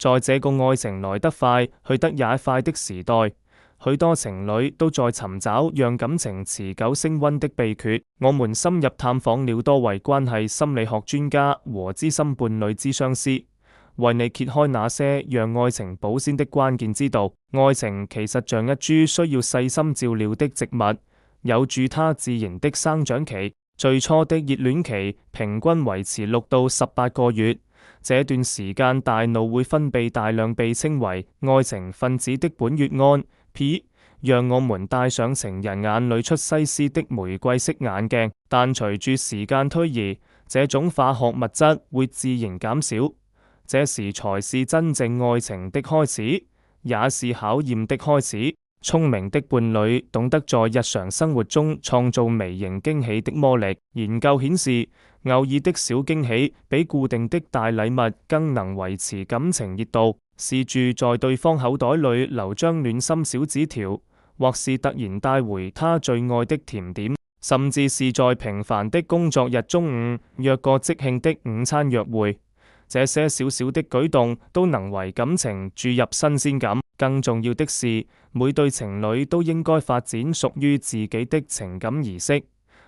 在這個愛情來得快，去得也快的時代，許多情侶都在尋找讓感情持久升溫的秘訣。我們深入探訪了多位關係心理學專家和資深伴侶諮商師，為你揭開那些讓愛情保鮮的關鍵之道。愛情其實像一株需要細心照料的植物，有住它自然的生長期。最初的熱戀期平均維持6到18個月，這段時間大腦會分泌大量被稱為愛情分子的苯乙胺 P， 讓我們戴上情人眼裏出西施的玫瑰色眼鏡。但隨住時間推移，這種化學物質會自然減少，這時才是真正愛情的開始，也是考驗的開始。聰明的伴侶懂得在日常生活中創造微型驚喜的魔力。研究顯示，偶爾的小驚喜比固定的大禮物更能維持感情熱度。試住在對方口袋裏留張暖心小紙條，或是突然帶回他最愛的甜點，甚至是在平凡的工作日中午約個即興的午餐約會。這些小小的舉動都能為感情注入新鮮感。更重要的是，每對情侶都應該發展屬於自己的情感儀式，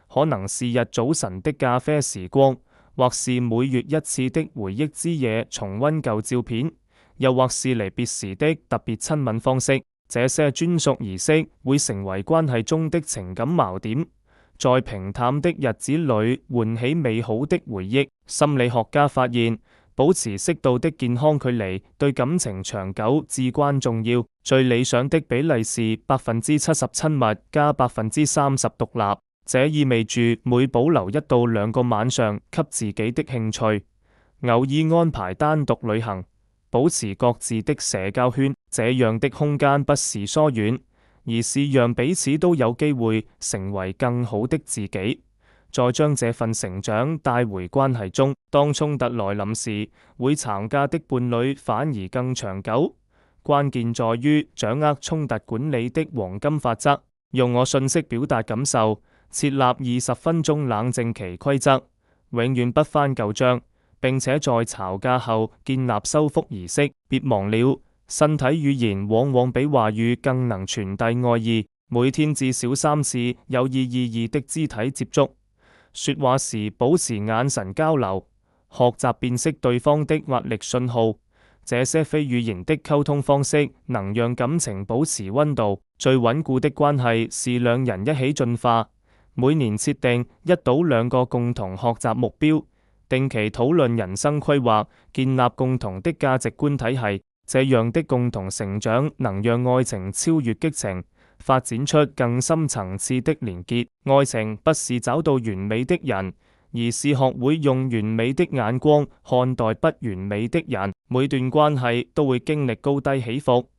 可能是日早晨的咖啡時光，或是每月一次的回憶之夜重溫舊照片，又或是離別時的特別親吻方式。這些專屬儀式會成為關係中的情感錨點，在平淡的日子裏喚起美好的回憶。心理學家發現，保持適度的健康距離對感情長久至關重要。最理想的比例是70%親密加30%獨立，這意味住每保留1到2個晚上給自己的興趣，偶爾安排單獨旅行，保持各自的社交圈。這樣的空間不是疏遠，而是讓彼此都有機會成為更好的自己，再將這份成長帶回關係中。當衝突來臨時，會吵架的伴侶反而更長久。關鍵在於掌握衝突管理的黃金法則，用我訊息表達感受，設立20分鐘冷靜期規則，永遠不翻舊賬，並且在吵架後建立修復儀式。別忘了，身體語言往往比話語更能傳遞愛意。每天至少3次有意義的肢體接觸，說話時保持眼神交流，學習辨識對方的壓力信號。這些非語言的溝通方式能讓感情保持溫度。最穩固的關係是兩人一起進化。每年設定1到2個共同學習目標，定期討論人生規劃，建立共同的價值觀體系。這樣的共同成長能讓愛情超越激情，發展出更深層次的連結。愛情不是找到完美的人，而是學會用完美的眼光看待不完美的人。每段關係都會經歷高低起伏，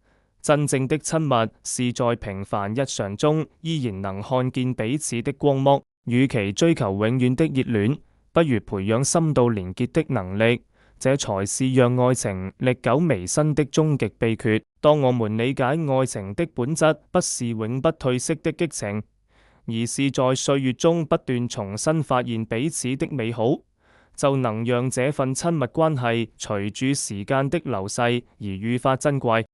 真正的親密是在平凡日常中依然能看見彼此的光芒。與其追求永遠的熱戀，不如培養深度連結的能力，這才是讓愛情歷久彌新的終極秘訣。當我們理解愛情的本質不是永不褪色的激情，而是在歲月中不斷重新發現彼此的美好，就能讓這份親密關係隨住時間的流逝而愈發珍貴。